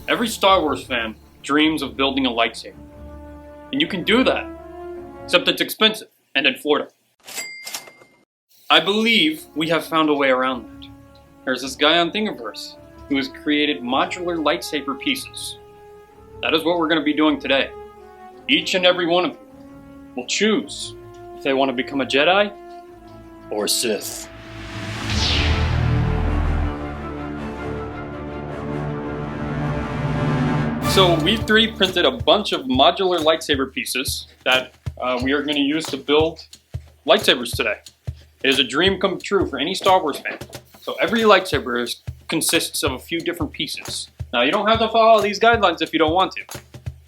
Every Star Wars fan dreams of building a lightsaber. And you can do that, except it's expensive and in Florida. I believe we have found a way around that. There's this guy on Thingiverse who has created modular lightsaber pieces. That is what we're going to be doing today. Each and every one of you will choose if they want to become a Jedi or a Sith. So we've 3D printed a bunch of modular lightsaber pieces that we are going to use to build lightsabers today. It is a dream come true for any Star Wars fan. So every lightsaber consists of a few different pieces. Now you don't have to follow these guidelines if you don't want to,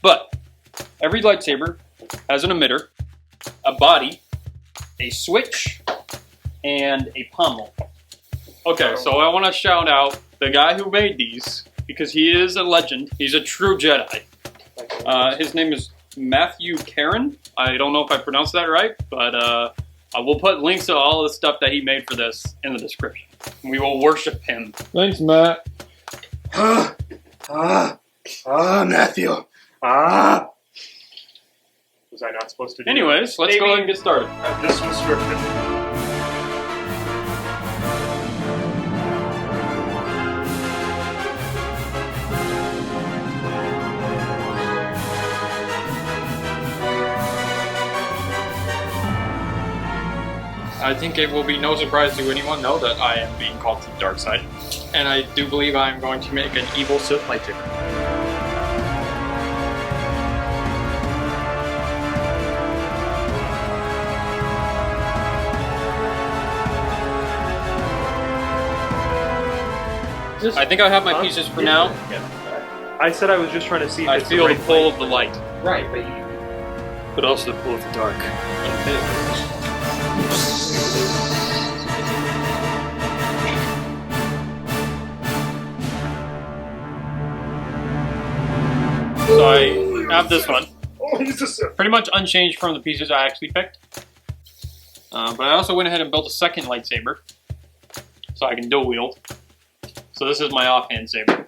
but every lightsaber has an emitter, a body, a switch, and a pommel. Okay, so I want to shout out the guy who made these, because he is a legend. He's a true Jedi. His name is Matthew Karen. I don't know if I pronounced that right, but I will put links to all the stuff that he made for this in the description. We will worship him. Thanks, Matt. Matthew. Was I not supposed to do Anyways, let's go ahead and get started. This was scripted. I think it will be no surprise to anyone know that I am being called to the dark side. And I do believe I am going to make an evil Sith lightsaber. I think I have my pieces for now. I said I was just trying to see if I it's feel the the right pull light. of the light. Right, but you... But also the pull of the dark. So I have this one. Pretty much unchanged from the pieces I actually picked. But I also went ahead and built a second lightsaber, so I can dual wield. So this is my offhand saber.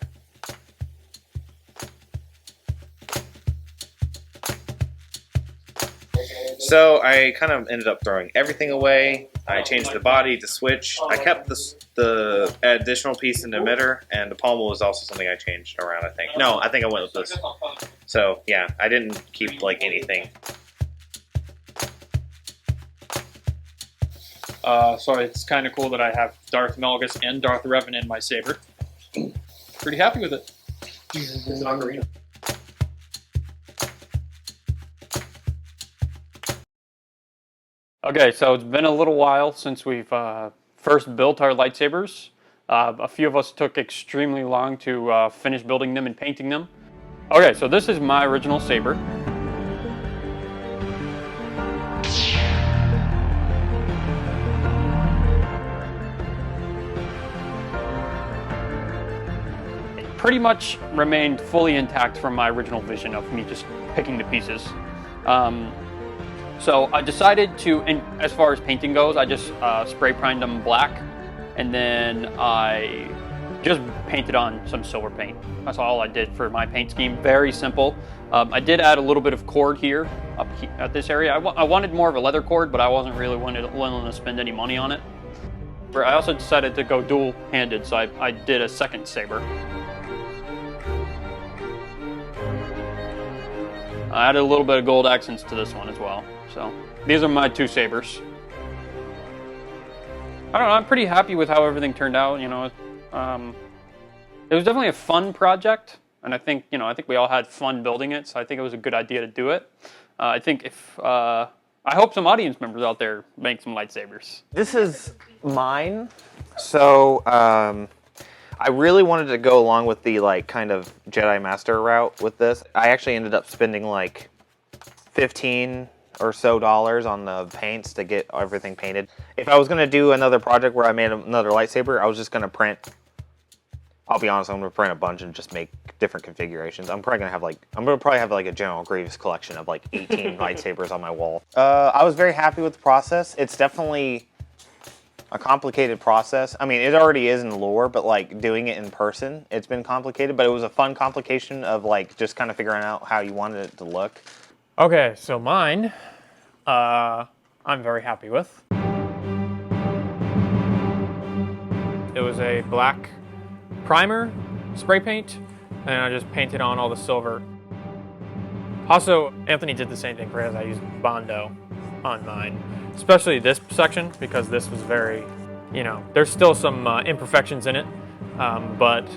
So I kind of ended up throwing everything away. I changed the body, the switch. I kept the additional piece in the emitter, and the pommel was also something I changed around, I think. No, I think I went with this. So yeah, I didn't keep like anything. So it's kind of cool that I have Darth Malgus and Darth Revan in my saber. Pretty happy with it. It's an ocarina. Okay, so it's been a little while since we've first built our lightsabers. A few of us took extremely long to finish building them and painting them. Okay, so this is my original saber. It pretty much remained fully intact from my original vision of me just picking the pieces. So I decided to, and as far as painting goes, I just spray primed them black, and then I just painted on some silver paint. That's all I did for my paint scheme. Very simple. I did add a little bit of cord here, at this area. I wanted more of a leather cord, but I wasn't really willing to spend any money on it. I also decided to go dual-handed, so I did a second saber. I added a little bit of gold accents to this one as well. So these are my two sabers. I don't know, I'm pretty happy with how everything turned out. You know, it was definitely a fun project, and I think we all had fun building it. So I think it was a good idea to do it. I think I hope some audience members out there make some lightsabers. This is mine. So I really wanted to go along with the like kind of Jedi Master route with this. I actually ended up spending like $15 or so on the paints to get everything painted. If I was gonna do another project where I made another lightsaber, I was just gonna print. I'll be honest, I'm gonna print a bunch and just make different configurations. I'm probably gonna have like a General Grievous collection of like 18 lightsabers on my wall. I was very happy with the process. It's definitely a complicated process. I mean, it already is in lore, but like doing it in person, it's been complicated. But it was a fun complication of like just kind of figuring out how you wanted it to look. Okay, so mine, I'm very happy with. It was a black primer, spray paint, and I just painted on all the silver. Also, Anthony did the same thing for his. I used Bondo on mine, especially this section because this was very, you know, there's still some imperfections in it, but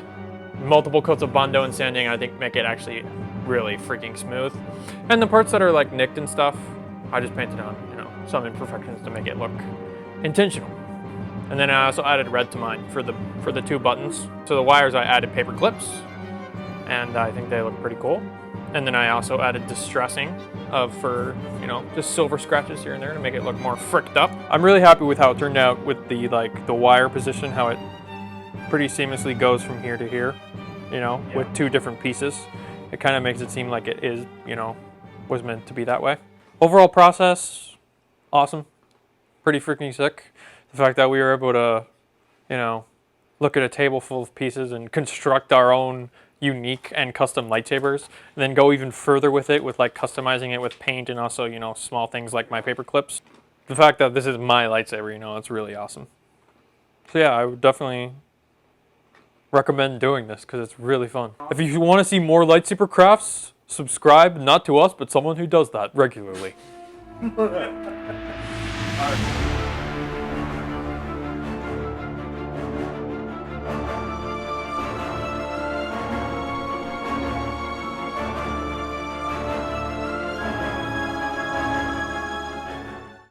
multiple coats of Bondo and sanding I think make it actually really freaking smooth. And the parts that are like nicked and stuff, I just painted on, you know, some imperfections to make it look intentional. And then I also added red to mine for the 2 buttons. So the wires I added paper clips, and I think they look pretty cool. And then I also added distressing for, you know, just silver scratches here and there to make it look more fricked up. I'm really happy with how it turned out with the wire position, how it pretty seamlessly goes from here to here, you know, with 2 different pieces. It kind of makes it seem like it is, you know, was meant to be that way. Overall process, awesome. Pretty freaking sick. The fact that we were able to, you know, look at a table full of pieces and construct our own unique and custom lightsabers, and then go even further with it with like customizing it with paint and also, you know, small things like my paper clips. The fact that this is my lightsaber, you know, it's really awesome. So yeah, I would definitely recommend doing this because it's really fun. If you want to see more lightsaber crafts, subscribe, not to us, but someone who does that regularly. Alright.